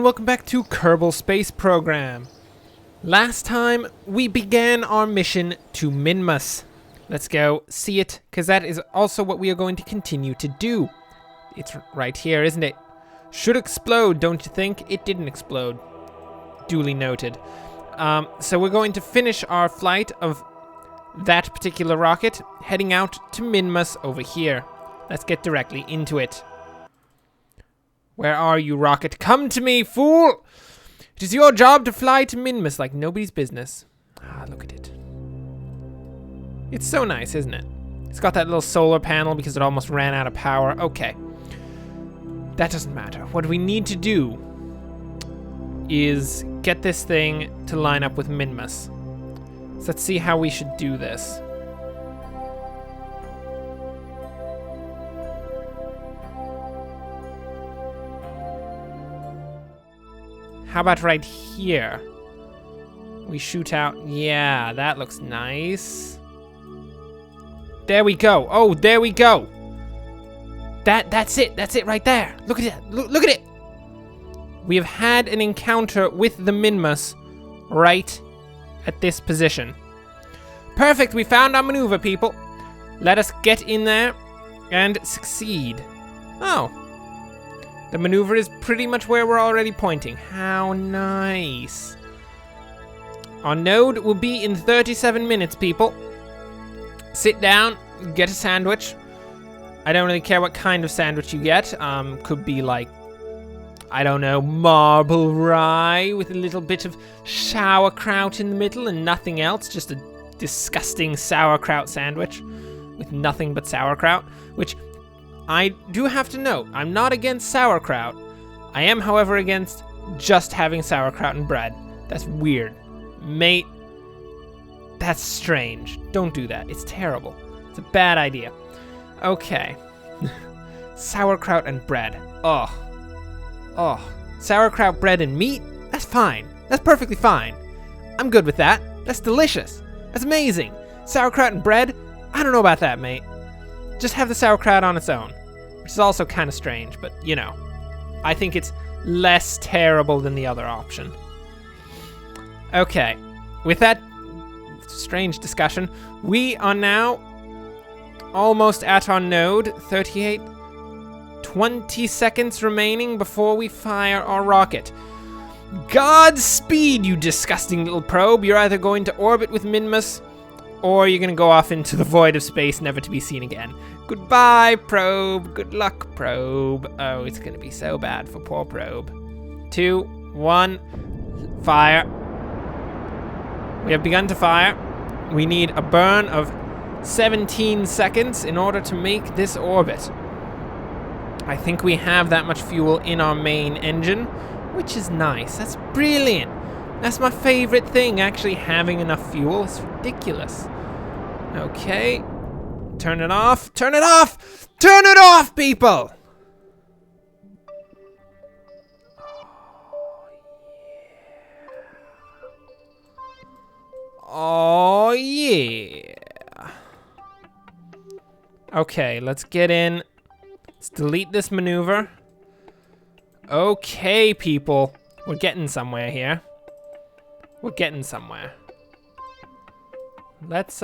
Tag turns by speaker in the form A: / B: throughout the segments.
A: and welcome back to Kerbal Space Program. Last time, we began our mission to Minmus. Let's go see it, because that is also what we are going to continue to do. It's right here, isn't it? Should explode, don't you think? It didn't explode. Duly noted. So we're going to finish our flight of that particular rocket, heading out to Minmus over here. Let's get directly into it. Where are you, rocket? Come to me, fool! It is your job to fly to Minmus like nobody's business. Ah, look at it. It's so nice, isn't it? It's got that little solar panel because it almost ran out of power. Okay. That doesn't matter. What we need to do is get this thing to line up with Minmus. So let's see how we should do this. How about right here? We shoot out. Yeah, that looks nice. There we go. Oh, there we go. That's it. That's it right there. Look at it. Look at it. We have had an encounter with the Minmus right at this position. Perfect. We found our maneuver, people. Let us get in there and succeed. Oh. The maneuver is pretty much where we're already pointing. How nice. Our node will be in 37 minutes, people. Sit down, get a sandwich. I don't really care what kind of sandwich you get. Could be like, I don't know, marble rye with a little bit of sauerkraut in the middle and nothing else. Just a disgusting sauerkraut sandwich with nothing but sauerkraut, which I do have to note, I'm not against sauerkraut. I am, however, against just having sauerkraut and bread. That's weird. Mate, that's strange. Don't do that. It's terrible. It's a bad idea. Okay. Sauerkraut and bread. Oh. Oh. Sauerkraut, bread, and meat? That's fine. That's perfectly fine. I'm good with that. That's delicious. That's amazing. Sauerkraut and bread? I don't know about that, mate. Just have the sauerkraut on its own, which is also kind of strange, but you know, I think it's less terrible than the other option. Okay, with that strange discussion, we are now almost at our node. 20 seconds remaining before we fire our rocket. Godspeed, you disgusting little probe. You're either going to orbit with Minmus, or you're gonna go off into the void of space, never to be seen again. Goodbye, probe. Good luck, probe. Oh, it's gonna be so bad for poor probe. 2, 1, fire. We have begun to fire. We need a burn of 17 seconds in order to make this orbit. I think we have that much fuel in our main engine, which is nice. That's brilliant. That's my favorite thing, actually having enough fuel. It's ridiculous. Okay. Turn it off. Turn it off! Turn it off, people! Oh, yeah. Okay, let's get in. Let's delete this maneuver. Okay, people. We're getting somewhere here. We're getting somewhere. Let's,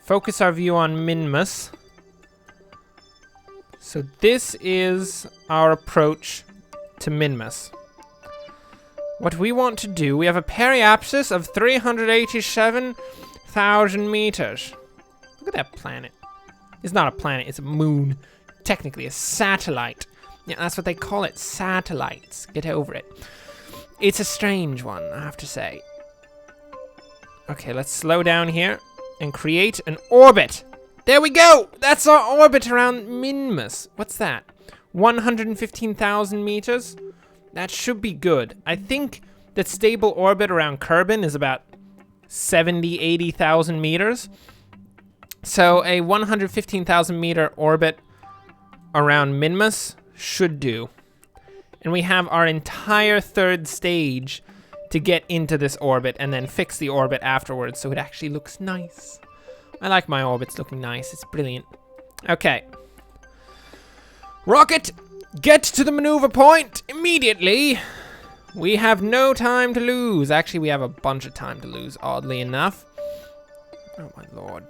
A: focus our view on Minmus. So this is our approach to Minmus. What we want to do, we have a periapsis of 387,000 meters. Look at that planet. It's not a planet, it's a moon. Technically a satellite. Yeah, that's what they call it, satellites. Get over it. It's a strange one, I have to say. Okay, let's slow down here and create an orbit. There we go! That's our orbit around Minmus. What's that? 115,000 meters? That should be good. I think that stable orbit around Kerbal is about 80,000 meters. So a 115,000 meter orbit around Minmus should do. And we have our entire third stage to get into this orbit and then fix the orbit afterwards so it actually looks nice. I like my orbits looking nice. It's brilliant. Okay. Rocket, Get to the maneuver point immediately. We have no time to lose. Actually, we have a bunch of time to lose, oddly enough. Oh my lord.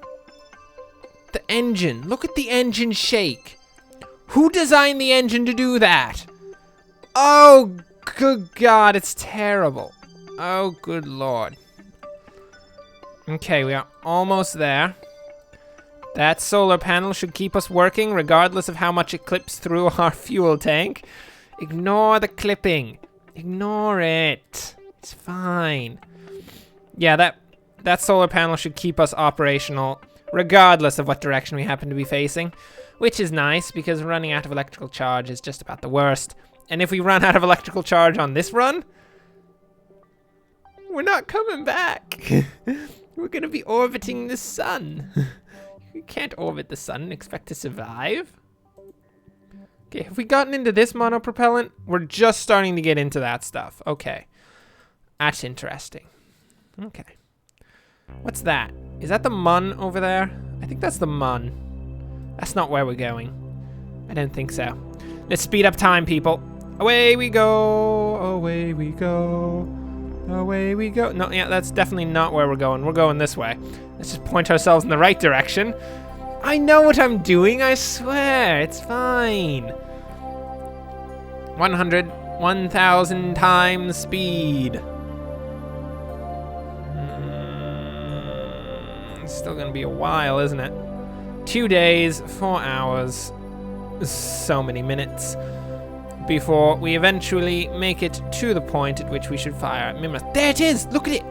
A: The engine. Look at the engine shake. Who designed the engine to do that? Oh, good God, it's terrible. Oh, good lord. Okay, we are almost there. That solar panel should keep us working regardless of how much it clips through our fuel tank. Ignore the clipping. Ignore it. It's fine. Yeah, that solar panel should keep us operational regardless of what direction we happen to be facing, which is nice because running out of electrical charge is just about the worst. And if we run out of electrical charge on this run, we're not coming back. We're gonna be orbiting the sun. You can't orbit the sun and expect to survive. Okay, have we gotten into this monopropellant? We're just starting to get into that stuff. Okay, that's interesting. Okay, what's that? Is that the Mun over there? I think that's the Mun. That's not where we're going. I don't think so. Let's speed up time, people. Away we go, away we go, away we go. No, yeah, that's definitely not where we're going. We're going this way. Let's just point ourselves in the right direction. I know what I'm doing, I swear. It's fine. 1,000 times speed. It's still gonna be a while, isn't it? 2 days, 4 hours, so many minutes before we eventually make it to the point at which we should fire at Minmus. There it is! Look at it!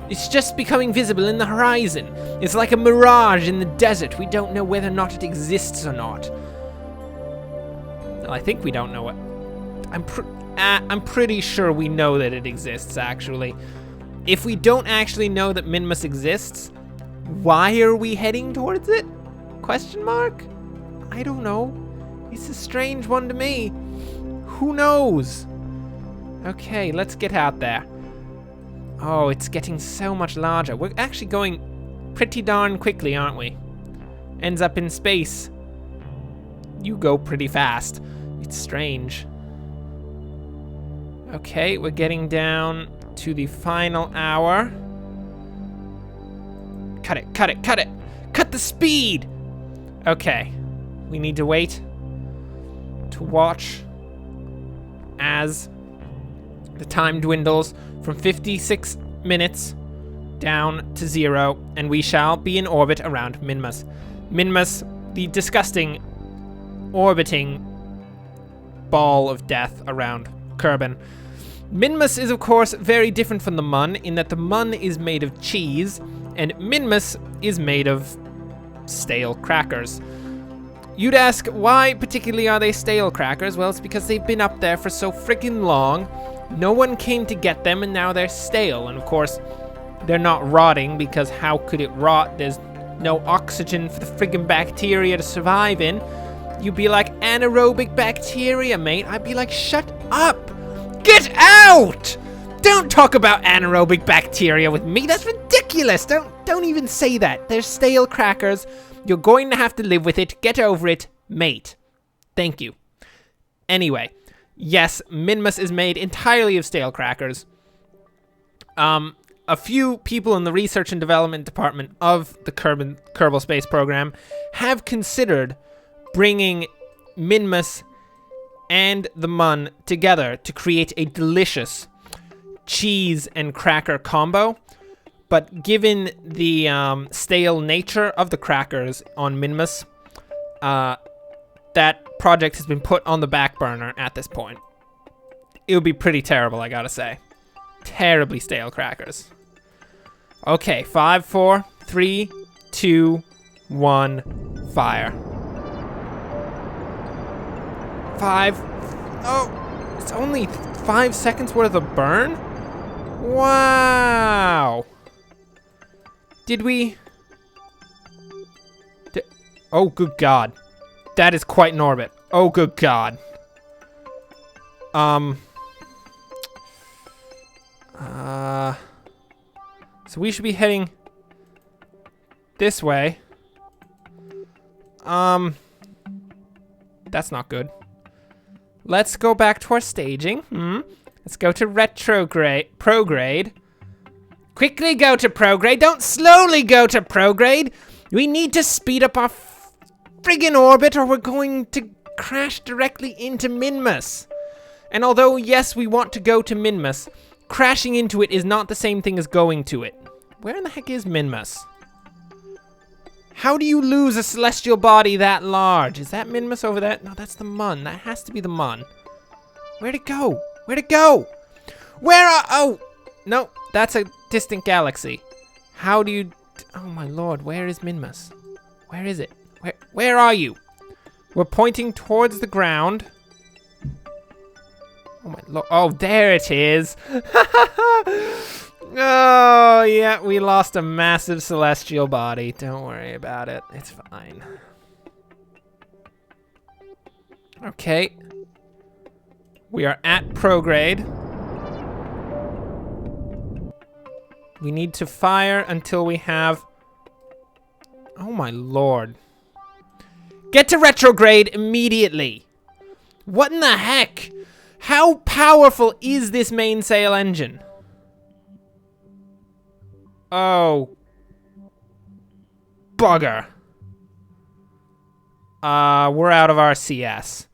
A: It's just becoming visible in the horizon. It's like a mirage in the desert. We don't know whether or not it exists or not. Well, I think we don't know it. I'm pretty sure we know that it exists, actually. If we don't actually know that Minmus exists, why are we heading towards it? Question mark? I don't know. It's a strange one to me. Who knows? Okay, let's get out there. Oh, it's getting so much larger. We're actually going pretty darn quickly, aren't we? Ends up in space. You go pretty fast. It's strange. Okay, we're getting down to the final hour. Cut it, cut it, cut it! Cut the speed! Okay, we need to wait to watch as the time dwindles from 56 minutes down to 0, and we shall be in orbit around Minmus. Minmus, the disgusting orbiting ball of death around Kerbal. Minmus is, of course, very different from the Mun in that the Mun is made of cheese, and Minmus is made of stale crackers. You'd ask, why particularly are they stale crackers? Well, it's because they've been up there for so freaking long. No one came to get them, and now they're stale. And of course, they're not rotting, because how could it rot? There's no oxygen for the friggin' bacteria to survive in. You'd be like, anaerobic bacteria, mate. I'd be like, shut up! Get out! Don't talk about anaerobic bacteria with me. That's ridiculous. Don't even say that. They're stale crackers. You're going to have to live with it. Get over it, mate. Thank you. Anyway, yes, Minmus is made entirely of stale crackers. A few people in the research and development department of the Kerbal Space Program have considered bringing Minmus and the Mun together to create a delicious cheese and cracker combo. But given the stale nature of the crackers on Minmus, that project has been put on the back burner at this point. It would be pretty terrible, I gotta say. Terribly stale crackers. Okay, 5, 4, 3, 2, 1, fire. 5. Oh, it's only 5 seconds worth of burn? Wow. Did we? Oh, good God. That is quite an orbit. Oh, good God. So we should be heading this way. That's not good. let's go back to our staging. Let's go to prograde. Quickly go to prograde. Don't slowly go to prograde. We need to speed up our friggin' orbit or we're going to crash directly into Minmus. And although, yes, we want to go to Minmus, crashing into it is not the same thing as going to it. Where in the heck is Minmus? How do you lose a celestial body that large? Is that Minmus over there? No, that's the Mun. That has to be the Mun. Where'd it go? Where'd it go? Oh, no, that's a distant galaxy. How do you... Oh my lord, where is Minmus? Where is it? Where are you? We're pointing towards the ground. Oh my lord. Oh, there it is. Oh, yeah, we lost a massive celestial body. Don't worry about it. It's fine. Okay. We are at prograde. We need to fire until we have... Oh my lord. Get to retrograde immediately. What in the heck? How powerful is this mainsail engine? Oh. Bugger. We're out of RCS.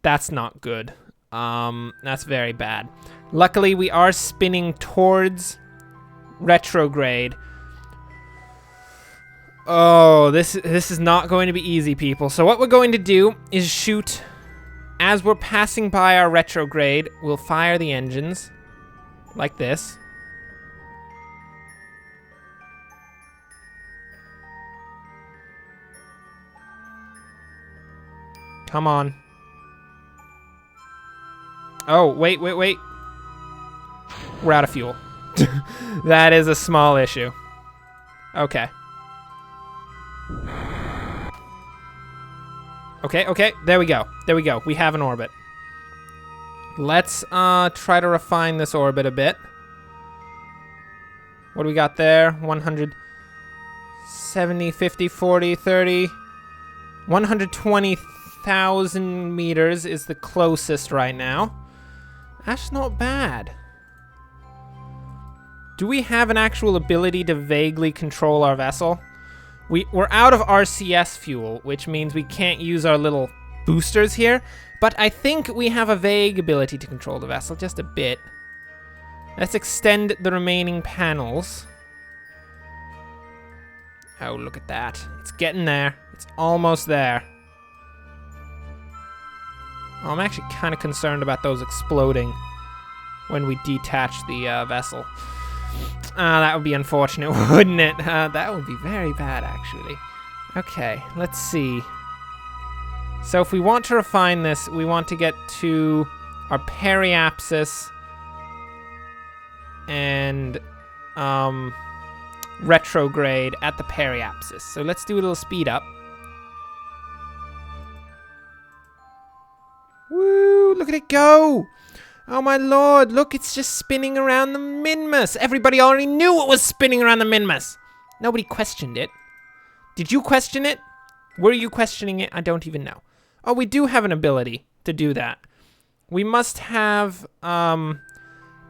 A: That's not good. That's very bad. Luckily, we are spinning towards retrograde. Oh, this is not going to be easy, people. So what we're going to do is shoot as we're passing by our retrograde. We'll fire the engines like this. Come on. Oh, wait. We're out of fuel. That is a small issue. Okay. Okay, there we go. We have an orbit. Let's try to refine this orbit a bit. What do we got there? 170, 50, 40, 30. 120,000 meters is the closest right now. That's not bad. Do we have an actual ability to vaguely control our vessel? We're out of RCS fuel, which means we can't use our little boosters here, but I think we have a vague ability to control the vessel, just a bit. Let's extend the remaining panels. Oh, look at that. It's getting there. It's almost there. Oh, I'm actually kind of concerned about those exploding when we detach the vessel. That would be unfortunate, wouldn't it? That would be very bad, actually. Okay, let's see. So if we want to refine this, we want to get to our periapsis and retrograde at the periapsis. So let's do a little speed up. Woo, look at it go! Oh my lord, look, it's just spinning around the Minmus. Everybody already knew it was spinning around the Minmus. Nobody questioned it. Did you question it? Were you questioning it? I don't even know. Oh, we do have an ability to do that. We must have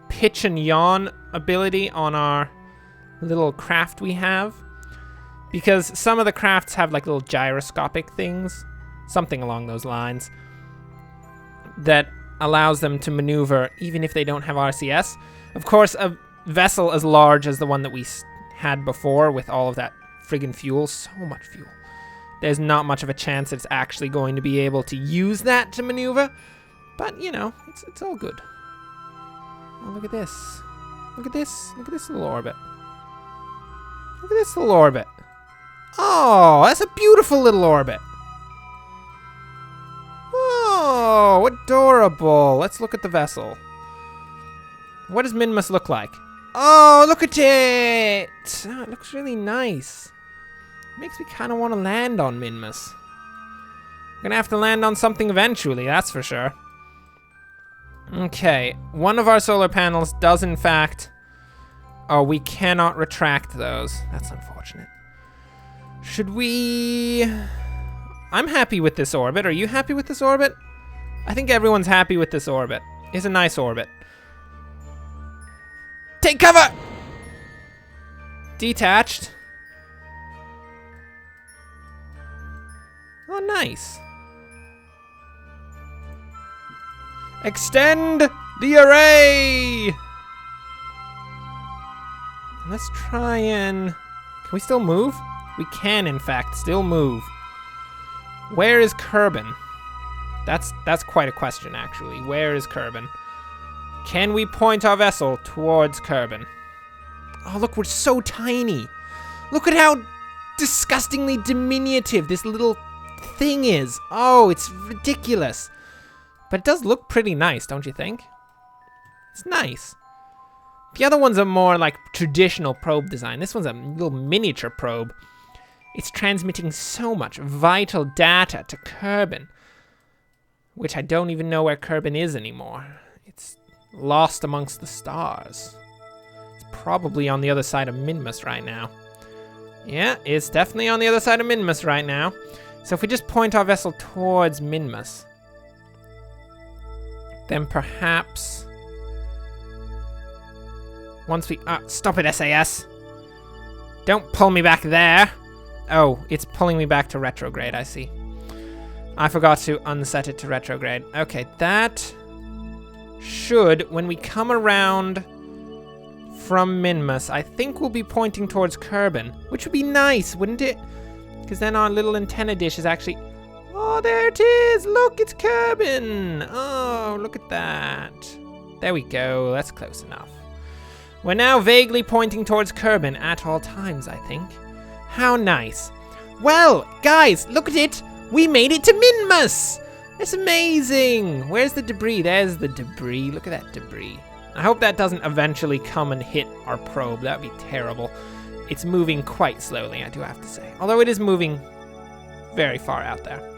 A: pitch and yaw ability on our little craft we have. Because some of the crafts have like little gyroscopic things. Something along those lines. That allows them to maneuver even if they don't have RCS. Of course, a vessel as large as the one that we had before with all of that friggin' fuel, so much fuel, there's not much of a chance it's actually going to be able to use that to maneuver. But, you know, it's all good. Oh, look at this. Look at this. Look at this little orbit. Look at this little orbit. Oh, that's a beautiful little orbit. Oh, adorable. Let's look at the vessel. What does Minmus look like? Oh, look at it. Oh, it looks really nice. Makes me kind of want to land on Minmus. I'm gonna have to land on something eventually, that's for sure. Okay, one of our solar panels does in fact... Oh, we cannot retract those. That's unfortunate. Should we... I'm happy with this orbit. Are you happy with this orbit? I think everyone's happy with this orbit. It's a nice orbit. Take cover! Detached. Oh, nice. Extend the array! Let's try and... Can we still move? We can, in fact, still move. Where is Kerbal? That's quite a question, actually. Where is Kerbal? Can we point our vessel towards Kerbal? Oh, look, we're so tiny. Look at how disgustingly diminutive this little thing is. Oh, it's ridiculous. But it does look pretty nice, don't you think? It's nice. The other ones are more like traditional probe design. This one's a little miniature probe. It's transmitting so much vital data to Kerbal, which I don't even know where Kerbal is anymore. It's lost amongst the stars. It's probably on the other side of Minmus right now. Yeah, it's definitely on the other side of Minmus right now. So if we just point our vessel towards Minmus, then perhaps once we... stop it, SAS! Don't pull me back there! Oh, it's pulling me back to retrograde, I see. I forgot to unset it to retrograde. Okay, that should, when we come around from Minmus, I think we'll be pointing towards Kerbal, which would be nice, wouldn't it? Because then our little antenna dish is actually... Oh, there it is! Look, it's Kerbal! Oh, look at that. There we go, that's close enough. We're now vaguely pointing towards Kerbal at all times, I think. How nice. Well, guys, look at it! We made it to Minmus! It's amazing! Where's the debris? There's the debris. Look at that debris. I hope that doesn't eventually come and hit our probe. That would be terrible. It's moving quite slowly, I do have to say. Although it is moving very far out there.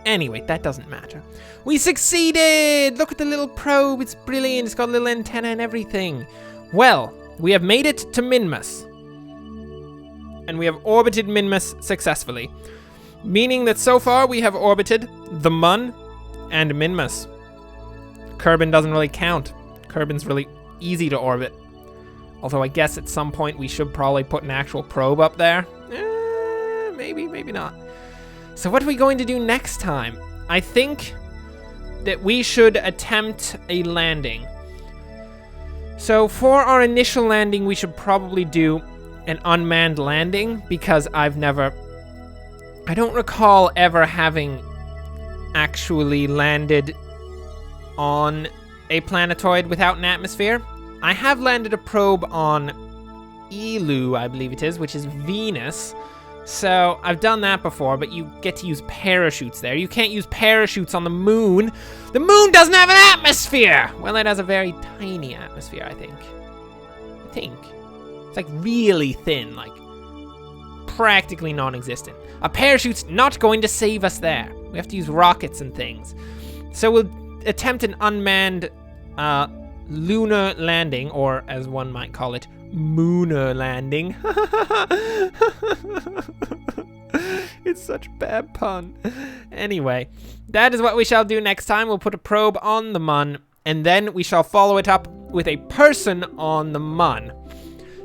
A: Anyway, that doesn't matter. We succeeded! Look at the little probe. It's brilliant. It's got a little antenna and everything. Well, we have made it to Minmus. And we have orbited Minmus successfully. Meaning that so far we have orbited the Mun and Minmus. Kerbal doesn't really count. Kerbal's really easy to orbit. Although I guess at some point we should probably put an actual probe up there. Maybe, maybe not. So what are we going to do next time? I think that we should attempt a landing. So for our initial landing, we should probably do an unmanned landing, because I don't recall ever having actually landed on a planetoid without an atmosphere. I have landed a probe on Elu, I believe it is, which is Venus. So I've done that before, but you get to use parachutes there. You can't use parachutes on the moon. The moon doesn't have an atmosphere! Well, it has a very tiny atmosphere, I think. It's like really thin, like practically non-existent. A parachute's not going to save us there. We have to use rockets and things. So we'll attempt an unmanned lunar landing, or as one might call it, mooner landing. It's such a bad pun. Anyway, that is what we shall do next time. We'll put a probe on the Mun, and then we shall follow it up with a person on the Mun.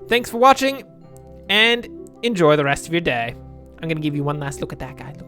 A: Thanks for watching, and enjoy the rest of your day. I'm gonna give you one last look at that guy. Look